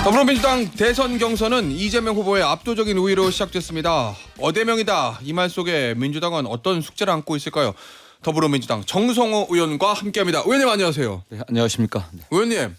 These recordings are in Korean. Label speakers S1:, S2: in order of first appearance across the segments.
S1: 더불어민주당 대선 경선은 이재명 후보의 압도적인 우위로 시작됐습니다. 어대명이다. 이 말 속에 민주당은 어떤 숙제를 안고 있을까요? 더불어민주당 정성호 의원과 함께합니다. 의원님 안녕하세요.
S2: 네, 안녕하십니까. 네.
S1: 의원님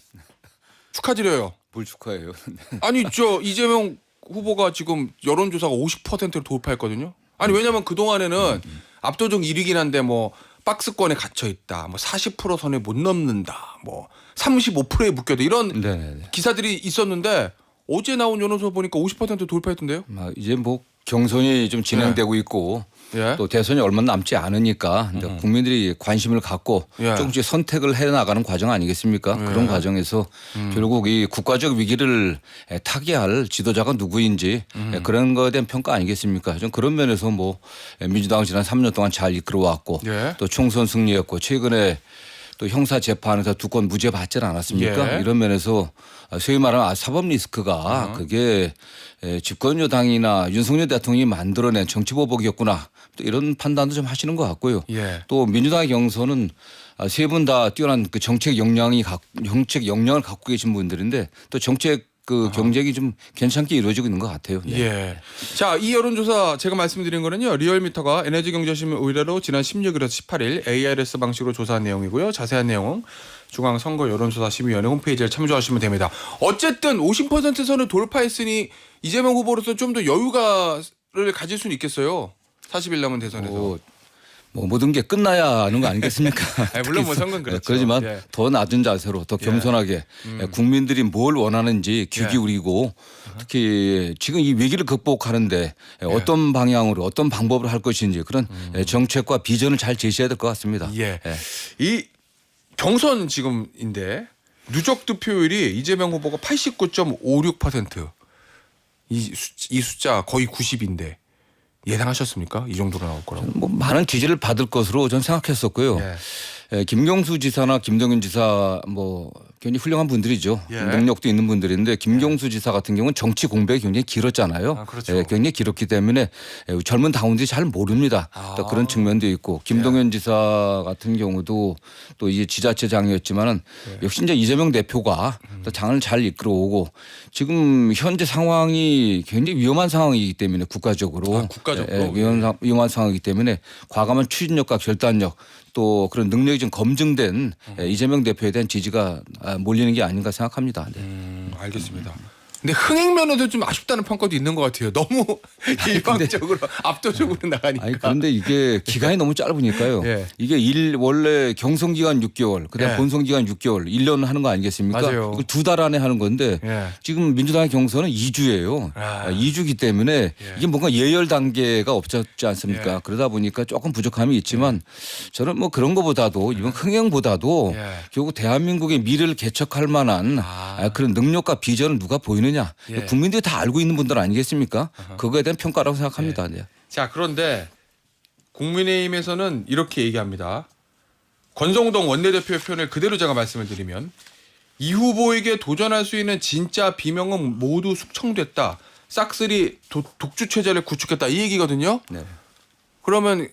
S1: 축하드려요.
S2: 뭘 축하해요.
S1: 아니 이재명 후보가 지금 여론조사가 50%를 돌파했거든요. 아니 왜냐면 그동안에는 압도적 1위긴 한데 뭐 박스권에 갇혀 있다. 뭐 40% 선에 못 넘는다. 뭐 35%에 묶여도 이런
S2: 네네네.
S1: 기사들이 있었는데 어제 나온 여론조사 보니까 50% 돌파했던데요.
S2: 이제 뭐 경선이 좀 진행되고 있고
S1: 예.
S2: 또 대선이 얼마 남지 않으니까 이제 국민들이 관심을 갖고
S1: 예.
S2: 조금씩 선택을 해나가는 과정 아니겠습니까?
S1: 예.
S2: 그런 과정에서 결국 이 국가적 위기를 타개할 지도자가 누구인지 그런 거에 대한 평가 아니겠습니까? 좀 그런 면에서 뭐 민주당은 지난 3년 동안 잘 이끌어왔고
S1: 예.
S2: 또 총선 승리했고 최근에 또 형사 재판에서 2건 무죄 받지 않았습니까?
S1: 예.
S2: 이런 면에서 소위 말하는 사법 리스크가 그게 집권 여당이나 윤석열 대통령이 만들어낸 정치 보복이었구나. 또 이런 판단도 좀 하시는 것 같고요.
S1: 예.
S2: 또 민주당의 경선은 세 분 다 뛰어난 그 정책 역량을 갖고 계신 분들인데 또 정책 그 경쟁이 좀 괜찮게 이루어지고 있는 것 같아요. 네.
S1: 예. 자, 이 여론조사 제가 말씀드린 거는요. 리얼미터가 에너지경제신문 의뢰로 지난 16일에서 18일 ARS 방식으로 조사한 내용이고요. 자세한 내용은 중앙선거 여론조사심의위원회 홈페이지를 참조하시면 됩니다. 어쨌든 50% 선을 돌파했으니 이재명 후보로서 좀 더 여유가를 가질 수는 있겠어요. 40일 남은 대선에서.
S2: 뭐 모든 게 끝나야 하는 거 아니겠습니까?
S1: 아니, 물론 뭐 선거는 그렇죠.
S2: 그렇지만
S1: 예.
S2: 더 낮은 자세로 더 겸손하게 국민들이 뭘 원하는지 귀 기울이고 특히 지금 이 위기를 극복하는데 어떤 방향으로 어떤 방법으로 할 것인지 그런 정책과 비전을 잘 제시해야 될 것 같습니다.
S1: 예.
S2: 예.
S1: 이 경선 지금인데 누적 득표율이 이재명 후보가 89.56%. 이 숫자 거의 90인데 예상하셨습니까? 이 정도로 나올 거라고.
S2: 뭐 많은 지지를 받을 것으로 저는 생각했었고요.
S1: 예.
S2: 김경수 지사나 김동연 지사 뭐 굉장히 훌륭한 분들이죠.
S1: 예.
S2: 능력도 있는 분들인데 김경수 지사 같은 경우는 정치 공백이 굉장히 길었잖아요.
S1: 아, 그렇죠.
S2: 굉장히 길었기 때문에 젊은 당원들이 잘 모릅니다. 또 그런 측면도 있고 김동연 지사 같은 경우도 또 이제 지자체장이었지만은 역시 이제 이재명 대표가 또 당을 잘 이끌어오고 지금 현재 상황이 굉장히 위험한 상황이기 때문에 국가적으로
S1: 국가적으로?
S2: 위험한 상황이기 때문에 과감한 추진력과 결단력 또 그런 능력이 좀 검증된 이재명 대표에 대한 지지가 몰리는 게 아닌가 생각합니다. 네.
S1: 알겠습니다. 근데 흥행 면에도 좀 아쉽다는 평가도 있는 것 같아요. 너무 일방적으로 압도적으로 나가니까.
S2: 아니 그런데 이게 기간이 너무 짧으니까요.
S1: 예.
S2: 이게 원래 경선 기간 6개월, 그다음
S1: 예.
S2: 본선 기간 6개월, 1년 하는 거 아니겠습니까?
S1: 맞아요.
S2: 이걸 2달 안에 하는 건데
S1: 예.
S2: 지금 민주당의 경선은 2주예요.
S1: 아.
S2: 2주기 때문에 이게 뭔가 예열 단계가 없지 않습니까?
S1: 예.
S2: 그러다 보니까 조금 부족함이 있지만 저는 뭐 그런 것보다도 이번 흥행보다도
S1: 예.
S2: 결국 대한민국의 미래를 개척할 만한 그런 능력과 비전을 누가 보이느냐.
S1: 예.
S2: 국민들이 다 알고 있는 분들 아니겠습니까? 그거에 대한 평가라고 생각합니다. 네.
S1: 자, 그런데 국민의힘에서는 이렇게 얘기합니다. 권성동 원내대표의 표현을 그대로 제가 말씀을 드리면 이 후보에게 도전할 수 있는 진짜 비명은 모두 숙청됐다. 싹쓸이 독주 체제를 구축했다. 이 얘기거든요.
S2: 네.
S1: 그러면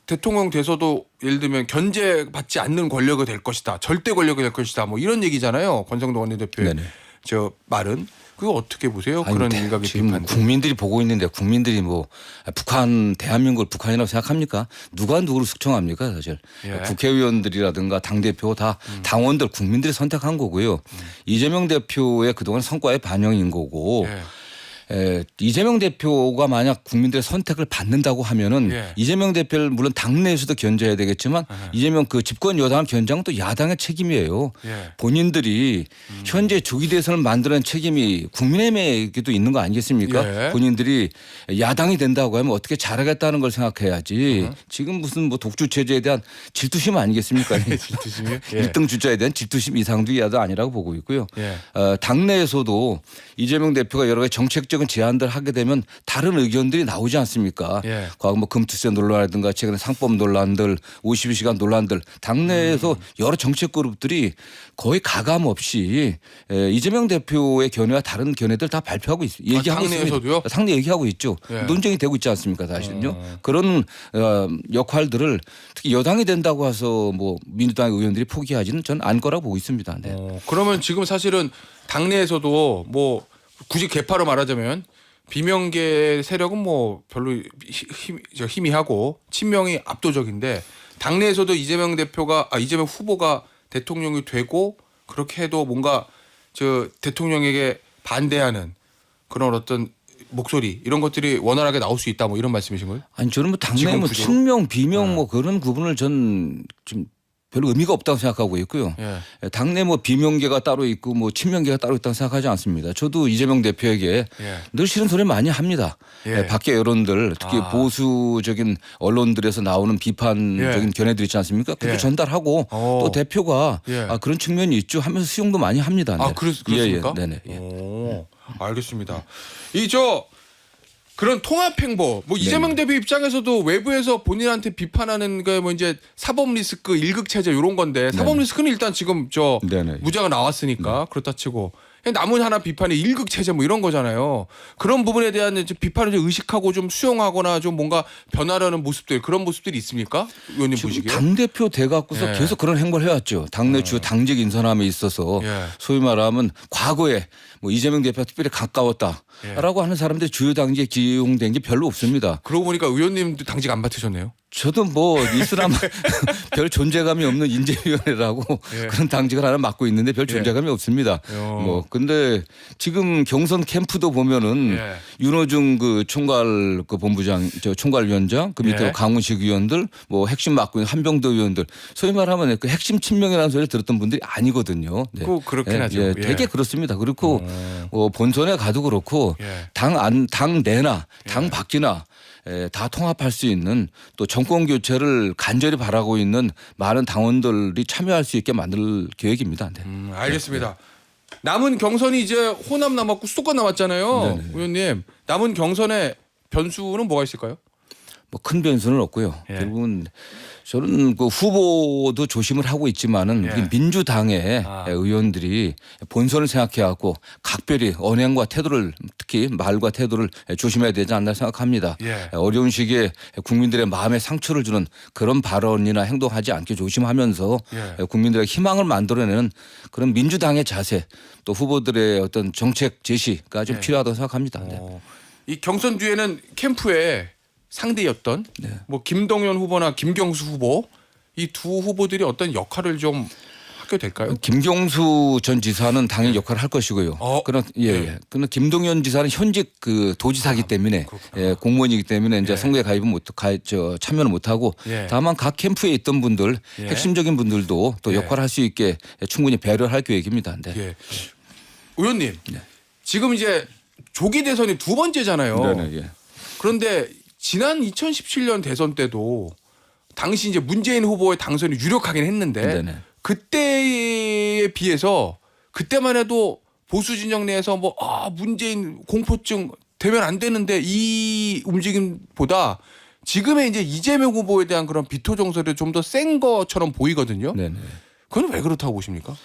S1: 대통령 돼서도 예를 들면 견제받지 않는 권력이 될 것이다. 절대 권력이 될 것이다. 뭐 이런 얘기잖아요. 권성동 원내대표의
S2: 네네.
S1: 저 말은. 그거 어떻게 보세요?
S2: 아니,
S1: 그런 일각의
S2: 지금
S1: 비판.
S2: 국민들이 보고 있는데 국민들이 뭐 대한민국을 북한이라고 생각합니까? 누가 누구를 숙청합니까 사실.
S1: 예.
S2: 국회의원들이라든가 당대표 다 당원들 국민들이 선택한 거고요. 이재명 대표의 그동안 성과의 반영인 거고
S1: 예.
S2: 이재명 대표가 만약 국민들의 선택을 받는다고 하면은
S1: 예.
S2: 이재명 대표를 물론 당내에서도 견제해야 되겠지만 이재명 그 집권 여당을 견제하는 또 야당의 책임이에요.
S1: 예.
S2: 본인들이 현재 조기 대선을 만드는 책임이 국민의힘에게도 있는 거 아니겠습니까?
S1: 예.
S2: 본인들이 야당이 된다고 하면 어떻게 잘하겠다는 걸 생각해야지 지금 무슨 뭐 독주 체제에 대한 질투심 아니겠습니까?
S1: 질투심이요? 예.
S2: 1등 주자에 대한 질투심 이상도 이하도 아니라고 보고 있고요.
S1: 예.
S2: 당내에서도 이재명 대표가 여러 가지 정책적인 구체적인 제안들 하게 되면 다른 의견들이 나오지 않습니까?
S1: 예.
S2: 과거 뭐 금투세 논란이라든가 최근에 상법 논란들, 52시간 논란들 당내에서 여러 정책 그룹들이 거의 가감 없이 이재명 대표의 견해와 다른 견해들 다 발표하고 얘기하고
S1: 당내에서도요?
S2: 있습니다. 상당히 얘기하고 있죠.
S1: 예.
S2: 논쟁이 되고 있지 않습니까, 사실은요. 그런 역할들을 특히 여당이 된다고 해서 뭐 민주당 의원들이 포기하지는 저는 않을 거라고 보고 있습니다. 네.
S1: 그러면 지금 사실은 당내에서도 뭐 굳이 개파로 말하자면 비명계 세력은 뭐 별로 희미하고 친명이 압도적인데 당내에서도 이재명 후보가 대통령이 되고 그렇게 해도 뭔가 저 대통령에게 반대하는 그런 어떤 목소리 이런 것들이 원활하게 나올 수 있다 뭐 이런 말씀이신 거예요?
S2: 아니 저는 뭐 당내
S1: 지금
S2: 뭐
S1: 구조로?
S2: 친명 비명 뭐 그런 구분을 전 좀 별로 의미가 없다고 생각하고 있고요.
S1: 예.
S2: 당내 뭐 비명계가 따로 있고 뭐 친명계가 따로 있다고 생각하지 않습니다. 저도 이재명 대표에게
S1: 예.
S2: 늘 싫은 소리 많이 합니다.
S1: 예.
S2: 밖에 여론들 특히 보수적인 언론들에서 나오는 비판적인
S1: 예.
S2: 견해들 있지 않습니까? 그것도
S1: 예.
S2: 전달하고 또 대표가
S1: 예.
S2: 그런 측면이 있죠 하면서 수용도 많이 합니다. 네.
S1: 그렇습니까?
S2: 네네.
S1: 오, 알겠습니다. 그런 통합 행보 뭐 이재명 대표 입장에서도 외부에서 본인한테 비판하는 게 뭐 이제 사법 리스크 일극 체제 이런 건데 사법 리스크는 일단 지금
S2: 네네.
S1: 무죄가 나왔으니까 그렇다 치고 남은 하나 비판이 일극 체제 뭐 이런 거잖아요. 그런 부분에 대한 이제 비판을 좀 의식하고 좀 수용하거나 좀 뭔가 변화라는 모습들 그런 모습들이 있습니까? 의원님 보시기에?
S2: 당 대표 돼 갖고서
S1: 예.
S2: 계속 그런 행보를 해왔죠. 당내 주 당직 인선함에 있어서
S1: 예.
S2: 소위 말하면 과거에 뭐 이재명 대표가 특별히 가까웠다라고 하는 사람들이 주요 당직에 기용된 게 별로 없습니다.
S1: 그러고 보니까 의원님도 당직 안 맡으셨네요.
S2: 저도 뭐 이슬람 별 존재감이 없는 인재위원회라고
S1: 예.
S2: 그런 당직을 하나 맡고 있는데 별 존재감이 없습니다. 뭐 근데 지금 경선 캠프도 보면은
S1: 예.
S2: 윤호중 그 총괄 그 본부장 총괄위원장 그 밑에
S1: 예.
S2: 강훈식 의원들 뭐 핵심 맡고 있는 한병도 의원들 소위 말하면 그 핵심 친명이라는 소리를 들었던 분들이 아니거든요. 네.
S1: 꼭 그렇긴 하죠.
S2: 예,
S1: 예.
S2: 되게 그렇습니다. 그렇고 본선에 가도 그렇고
S1: 예.
S2: 당 내나 당 밖이나 다 통합할 수 있는 또 정권 교체를 간절히 바라고 있는 많은 당원들이 참여할 수 있게 만들 계획입니다. 네.
S1: 알겠습니다. 남은 경선이 이제 호남 남았고 수도권 남았잖아요.
S2: 네네.
S1: 의원님 남은 경선의 변수는 뭐가 있을까요?
S2: 뭐 큰 변수는 없고요.
S1: 예.
S2: 결국은 저는 그 후보도 조심을 하고 있지만은
S1: 예.
S2: 우리 민주당의
S1: 아.
S2: 의원들이 본선을 생각해갖고 각별히 언행과 태도를 특히 말과 태도를 조심해야 되지 않나 생각합니다.
S1: 예.
S2: 어려운 시기에 국민들의 마음에 상처를 주는 그런 발언이나 행동하지 않게 조심하면서
S1: 예.
S2: 국민들의 희망을 만들어내는 그런 민주당의 자세 또 후보들의 어떤 정책 제시가 좀
S1: 예.
S2: 필요하다고 생각합니다. 네.
S1: 이 경선 뒤에는 캠프에 상대였던 뭐 김동연 후보나 김경수 후보 이 두 후보들이 어떤 역할을 좀 하게 될까요?
S2: 김경수 전 지사는 당연히 역할을 할 것이고요. 그러나 그러나 김동연 지사는 현직 그 도지사기 때문에 공무원이기 때문에 이제 선거에 가입은 참여를 못 하고
S1: 예.
S2: 다만 각 캠프에 있던 분들
S1: 예.
S2: 핵심적인 분들도 또
S1: 예.
S2: 역할을 할 수 있게 충분히 배려할 계획입니다. 네.
S1: 예. 의원님 지금 이제 조기 대선이 두 번째잖아요.
S2: 네네, 예.
S1: 그런데 지난 2017년 대선 때도 당시 이제 문재인 후보의 당선이 유력하긴 했는데
S2: 네네.
S1: 그때에 비해서 그때만 해도 보수 진영 내에서 뭐 문재인 공포증 되면 안 되는데 이 움직임보다 지금의 이제 이재명 후보에 대한 그런 비토 정서를 좀 더 센 것처럼 보이거든요.
S2: 네네.
S1: 그건 왜 그렇다고 보십니까?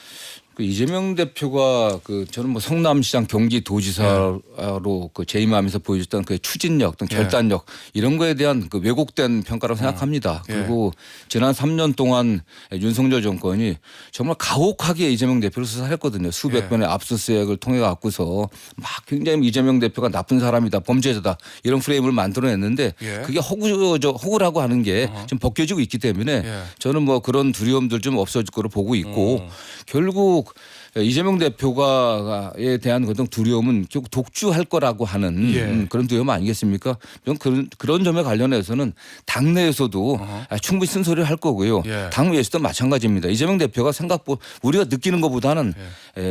S2: 그 이재명 대표가 저는 뭐 성남시장 경기도지사로 그 재임하면서 보여줬던 그 추진력, 어떤 결단력 이런 거에 대한 그 왜곡된 평가라고 생각합니다. 그리고 지난 3년 동안 윤석열 정권이 정말 가혹하게 이재명 대표를 수사했거든요. 수백 번의 압수수색을 통해 갖고서 막 굉장히 이재명 대표가 나쁜 사람이다, 범죄자다 이런 프레임을 만들어냈는데 그게 허구라고 하는 게 좀 벗겨지고 있기 때문에 저는 뭐 그런 두려움들 좀 없어질 거로 보고 있고 결국 이재명 대표가에 대한 그런 두려움은 결국 독주할 거라고 하는 그런 두려움 아니겠습니까? 그런 점에 관련해서는 당내에서도 충분히 쓴소리를 할 거고요. 당외에서도 마찬가지입니다. 이재명 대표가 생각보다 우리가 느끼는 것보다는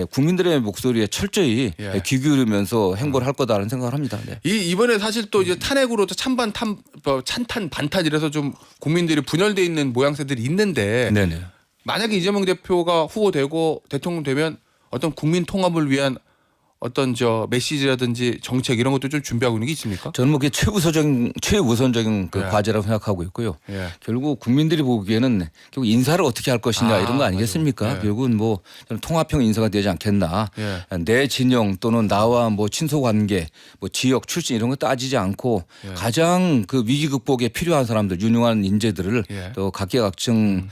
S2: 국민들의 목소리에 철저히 귀 기울이면서 행보를 할 거다라는 생각을 합니다. 네.
S1: 이번에 사실 또 이제 탄핵으로 찬탄 반탄 이래서 좀 국민들이 분열돼 있는 모양새들이 있는데
S2: 네네.
S1: 만약에 이재명 대표가 후보되고 대통령 되면 어떤 국민 통합을 위한 어떤 저 메시지라든지 정책 이런 것도 좀 준비하고 있는 게 있습니까?
S2: 저는 뭐 그게 최우선적인 그
S1: 예.
S2: 과제라고 생각하고 있고요.
S1: 예.
S2: 결국 국민들이 보기에는 결국 인사를 어떻게 할 것이냐 이런 거 아니겠습니까?
S1: 맞아요. 예.
S2: 결국은 뭐 저는 통합형 인사가 되지 않겠나.
S1: 예.
S2: 내 진영 또는 나와 뭐 친소 관계, 뭐 지역 출신 이런 거 따지지 않고
S1: 예.
S2: 가장 그 위기 극복에 필요한 사람들, 유능한 인재들을
S1: 예.
S2: 또 각계각층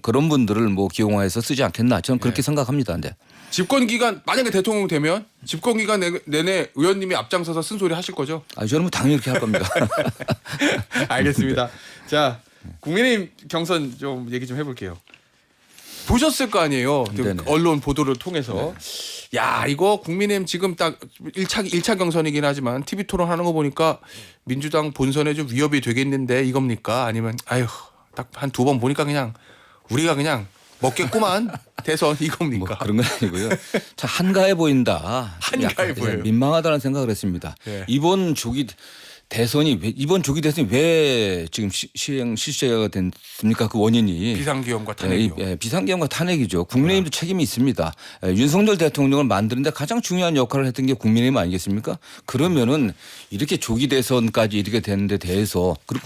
S2: 그런 분들을 뭐 기용해서 쓰지 않겠나. 저는 그렇게
S1: 예.
S2: 생각합니다. 네.
S1: 집권 기간 만약에 대통령 되면 집권 기간 내내 의원님이 앞장서서 쓴소리 하실 거죠?
S2: 저는 뭐 당연히 이렇게 할 겁니다.
S1: 알겠습니다. 자, 국민의힘 경선 좀 얘기 좀 해볼게요. 보셨을 거 아니에요.
S2: 네네.
S1: 언론 보도를 통해서. 야, 이거 국민의힘 지금 딱 1차 경선이긴 하지만 TV 토론하는 거 보니까 민주당 본선에 좀 위협이 되겠는데 이겁니까? 아니면 아휴 딱 한 두 번 보니까 그냥 우리가 그냥 먹겠구만 대선 이겁니까?
S2: 뭐 그런 건 아니고요. 참 한가해 보인다.
S1: 한가해
S2: 약간
S1: 보여요.
S2: 민망하다는 생각을 했습니다.
S1: 예.
S2: 이번 조기 대선이 왜 지금 실시가 됐습니까? 그 원인이
S1: 비상기업과 탄핵이요.
S2: 비상계엄과 탄핵이죠. 국민의힘도 책임이 있습니다. 윤석열 대통령을 만드는데 가장 중요한 역할을 했던 게 국민의힘 아니겠습니까? 그러면은 이렇게 조기 대선까지 이렇게 되는데 대해서 그리고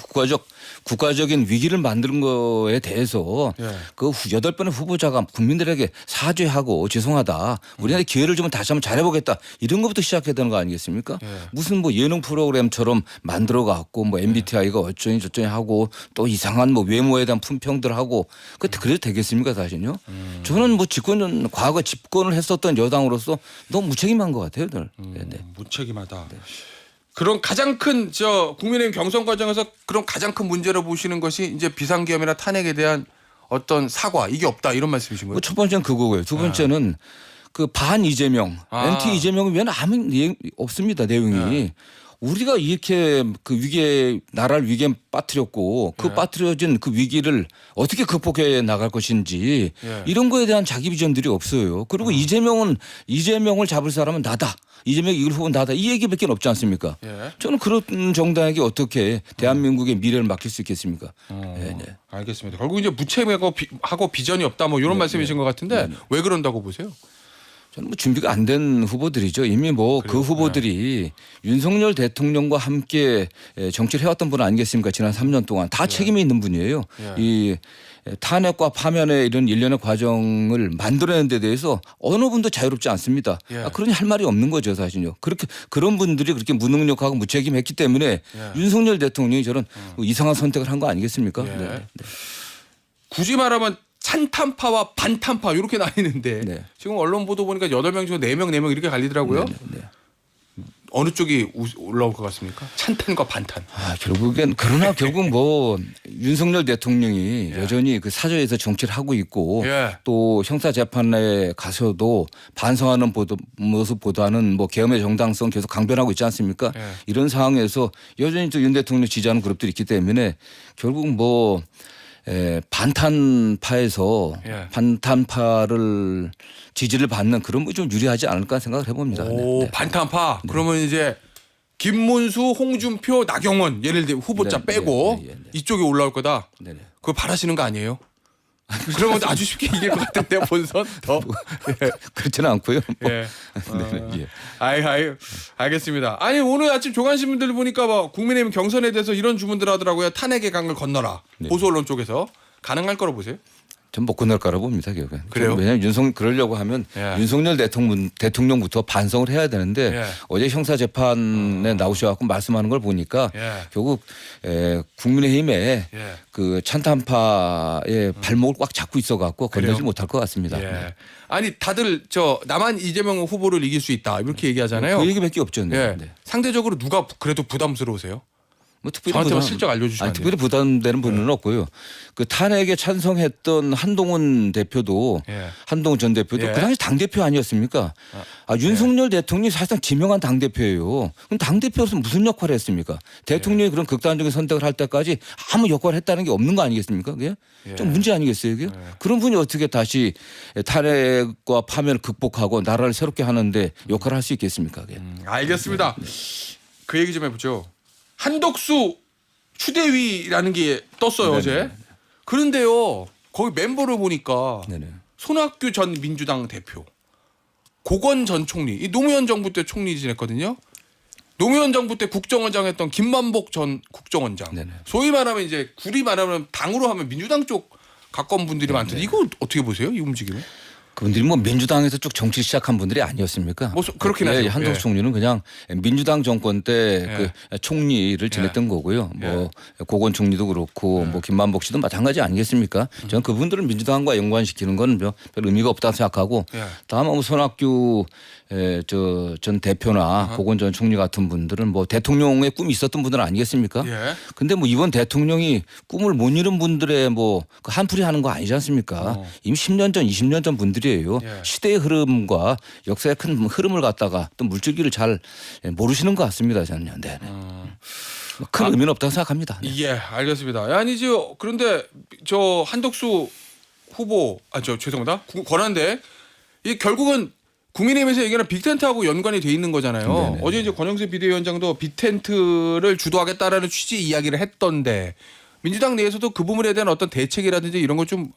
S2: 국가적인 위기를 만드는 거에 대해서
S1: 예.
S2: 그 8번의 후보자가 국민들에게 사죄하고 죄송하다. 우리한테 기회를 주면 다시 한번 잘해보겠다. 이런 것부터 시작해야 되는 거 아니겠습니까?
S1: 예.
S2: 무슨 뭐 예능 프로그램처럼 만들어 갖고 뭐 MBTI가 어쩌니 저쩌니 하고 또 이상한 뭐 외모에 대한 품평들 하고 그래도 되겠습니까 사실요? 저는 뭐 과거 집권을 했었던 여당으로서 너무 무책임한 것 같아요, 늘. 네.
S1: 무책임하다. 그런 가장 큰 국민의힘 경선 과정에서 그런 가장 큰 문제로 보시는 것이 이제 비상기업이나 탄핵에 대한 어떤 사과 이게 없다 이런 말씀이신 거예요?
S2: 첫 번째는 그거고요. 두 번째는 그 반 이재명, 엔티 이재명이 왜 아무 내용 없습니다 내용이. 우리가 이렇게 그 나라를 위기에 빠뜨렸고 그 빠뜨려진 그 위기를 어떻게 극복해 나갈 것인지 이런 거에 대한 자기 비전들이 없어요. 그리고 이재명을 잡을 사람은 나다. 이재명 이걸 후보는 나다. 이 얘기밖에 없지 않습니까?
S1: 예.
S2: 저는 그런 정당에게 어떻게 대한민국의 미래를 맡길 수 있겠습니까? 네.
S1: 알겠습니다. 결국 이제 무책임하고 비전이 없다 뭐 이런 말씀이신 것 같은데 왜 그런다고 보세요?
S2: 저는 뭐 준비가 안 된 후보들이죠. 이미 뭐 그 후보들이 윤석열 대통령과 함께 정치를 해왔던 분 아니겠습니까? 지난 3년 동안 다 책임이 있는 분이에요. 이 탄핵과 파면의 이런 일련의 과정을 만들어내는 데 대해서 어느 분도 자유롭지 않습니다. 그러니 할 말이 없는 거죠, 사실요. 그런 분들이 그렇게 무능력하고 무책임했기 때문에 윤석열 대통령이 저런 이상한 선택을 한 거 아니겠습니까? 네.
S1: 굳이 말하면 찬탄파와 반탄파 이렇게 나뉘는데
S2: 네.
S1: 지금 언론 보도 보니까 8명 중에 4명 이렇게 갈리더라고요.
S2: 네.
S1: 어느 쪽이 올라올 것 같습니까? 찬탄과 반탄.
S2: 그러나 결국 뭐 윤석열 대통령이 여전히 그 사저에서 정치를 하고 있고 또 형사 재판에 가서도 반성하는 모습보다는 뭐 계엄의 정당성 계속 강변하고 있지 않습니까? 이런 상황에서 여전히 또 윤 대통령 지지하는 그룹들이 있기 때문에 결국 뭐 반탄파에서 반탄파를 지지를 받는 그런 거 좀 유리하지 않을까 생각을 해봅니다.
S1: 오, 반탄파. 그러면 이제 김문수, 홍준표, 나경원 예를 들어 후보자 빼고 이쪽에 올라올 거다. 그거 바라시는 거 아니에요? 그러면 아주 쉽게 이길 것 같은데요, 본선 더.
S2: 그렇지는 않고요.
S1: 알겠습니다. 아니 오늘 아침 조간신문들 보니까 뭐 국민의힘 경선에 대해서 이런 주문들 하더라고요. 탄핵의 강을 건너라. 보수 언론 쪽에서 가능할 거로 보세요?
S2: 전 못 건널 거라고 봅니다. 결국엔.
S1: 그래요?
S2: 왜냐하면 그러려고 하면 윤석열 대통령부터 반성을 해야 되는데 어제 형사 재판에 나오셔갖고 말씀하는 걸 보니까 결국 국민의힘의 그 찬탄파의 발목을 꽉 잡고 있어갖고 건너지 못할 것 같습니다.
S1: 아니 다들 나만 이재명 후보를 이길 수 있다 이렇게 얘기하잖아요.
S2: 그 얘기밖에 없죠.
S1: 상대적으로 누가 그래도 부담스러우세요?
S2: 뭐
S1: 저한테 실적 알려주시면
S2: 특별히 부담되는 분은 없고요. 그 탄핵에 찬성했던 한동훈 전 대표도 그 당시 당 대표 아니었습니까? 윤석열 대통령이 사실상 지명한 당 대표예요. 그럼 당 대표로서 무슨 역할을 했습니까? 대통령이 그런 극단적인 선택을 할 때까지 아무 역할을 했다는 게 없는 거 아니겠습니까? 그게 좀 문제 아니겠어요, 이게? 그런 분이 어떻게 다시 탄핵과 파면을 극복하고 나라를 새롭게 하는데 역할을 할 수 있겠습니까? 그게?
S1: 알겠습니다. 그 얘기 좀 해보죠. 한덕수 추대위라는 게 떴어요 어제. 그런데요 거기 멤버를 보니까 손학규 전 민주당 대표, 고건 전 총리, 이 노무현 정부 때 총리 지냈거든요. 노무현 정부 때 국정원장 했던 김만복 전 국정원장.
S2: 네네.
S1: 소위 말하면 이제 구리 말하면 당으로 하면 민주당 쪽 가까운 분들이 많던데 이거 어떻게 보세요? 이 움직임은?
S2: 그분들이 뭐 민주당에서 쭉 정치 시작한 분들이 아니었습니까?
S1: 뭐 그렇긴 하죠.
S2: 한덕수
S1: 예.
S2: 총리는 그냥 민주당 정권 때 그 총리를 지냈던 거고요. 뭐 고건 총리도 그렇고 뭐 김만복 씨도 마찬가지 아니겠습니까? 저는 그분들을 민주당과 연관시키는 건 별 의미가 없다고 생각하고 다만 뭐 손학규 전 대표나 고건 전 총리 같은 분들은 뭐 대통령의 꿈이 있었던 분들은 아니겠습니까?
S1: 예.
S2: 근데 뭐 이번 대통령이 꿈을 못 이룬 분들의 뭐 그 한풀이 하는 거 아니지 않습니까? 이미 10년 전, 20년 전 분들이에요.
S1: 예.
S2: 시대의 흐름과 역사의 큰 흐름을 갖다가 또 물줄기를 잘 모르시는 것 같습니다. 저는요. 네. 큰 의미는 없다고 생각합니다. 네.
S1: 예, 알겠습니다. 아니죠. 그런데 저 한덕수 후보, 죄송합니다. 권한대 이 결국은 국민의힘에서 얘기하는 빅텐트하고 연관이 돼 있는 거잖아요.
S2: 네네.
S1: 어제 이제 권영세 비대위원장도 빅텐트를 주도하겠다라는 취지 이야기를 했던데 민주당 내에서도 그 부분에 대한 어떤 대책이라든지 이런 걸 좀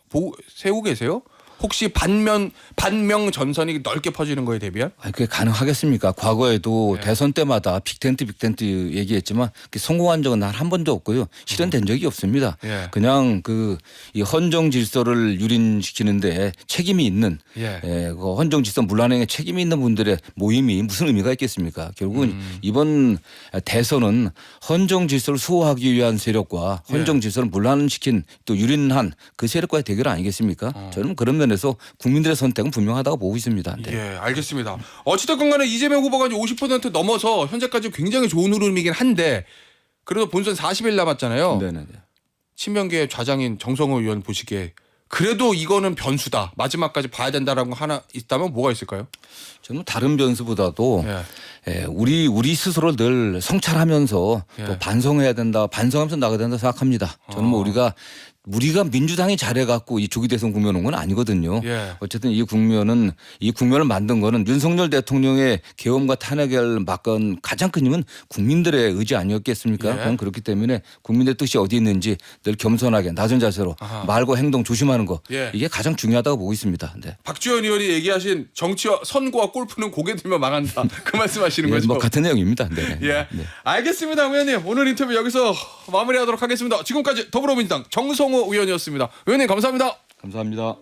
S1: 세우고 계세요? 혹시 반명 전선이 넓게 퍼지는 거에 대비한?
S2: 그게 가능하겠습니까? 과거에도 대선 때마다 빅텐트 얘기했지만 성공한 적은 단 한 번도 없고요. 실현된 적이 없습니다. 그냥 이 헌정 질서를 유린시키는데 책임이 있는 그 헌정 질서 문란행에 책임이 있는 분들의 모임이 무슨 의미가 있겠습니까? 결국은 이번 대선은 헌정 질서를 수호하기 위한 세력과 헌정 질서를 문란시킨 또 유린한 그 세력과의 대결 아니겠습니까? 저는 그런 면에서 국민들의 선택은 분명하다고 보고 있습니다. 네.
S1: 예, 알겠습니다. 어찌됐건 간에 이재명 후보가 이제 50% 넘어서 현재까지 굉장히 좋은 흐름이긴 한데 그래도 본선 40일 남았잖아요.
S2: 네네.
S1: 친명계 좌장인 정성호 의원 보시기에 그래도 이거는 변수다. 마지막까지 봐야 된다라는 거 하나 있다면 뭐가 있을까요?
S2: 저는 다른 변수보다도 우리 스스로 늘 성찰하면서 또 반성해야 된다. 반성하면서 나가야 된다 생각합니다. 저는 뭐 우리가 민주당이 잘해갖고 이 조기 대선 국면 온 건 아니거든요. 어쨌든 이 국면을 만든 거는 윤석열 대통령의 계엄과 탄핵을 막은 가장 큰 힘은 국민들의 의지 아니었겠습니까? 그건 그렇기 때문에 국민의 뜻이 어디 있는지 늘 겸손하게 낮은 자세로 말과 행동 조심하는 거 이게 가장 중요하다고 보고 있습니다. 네.
S1: 박지원 의원이 얘기하신 정치와 선거와 골프는 고개 들면 망한다. 그 말씀하시는 거죠?
S2: 뭐 같은 내용입니다. 네.
S1: 네. 알겠습니다, 의원님. 오늘 인터뷰 여기서 마무리하도록 하겠습니다. 지금까지 더불어민주당 정성호 의원이었습니다. 의원님 감사합니다.
S2: 감사합니다.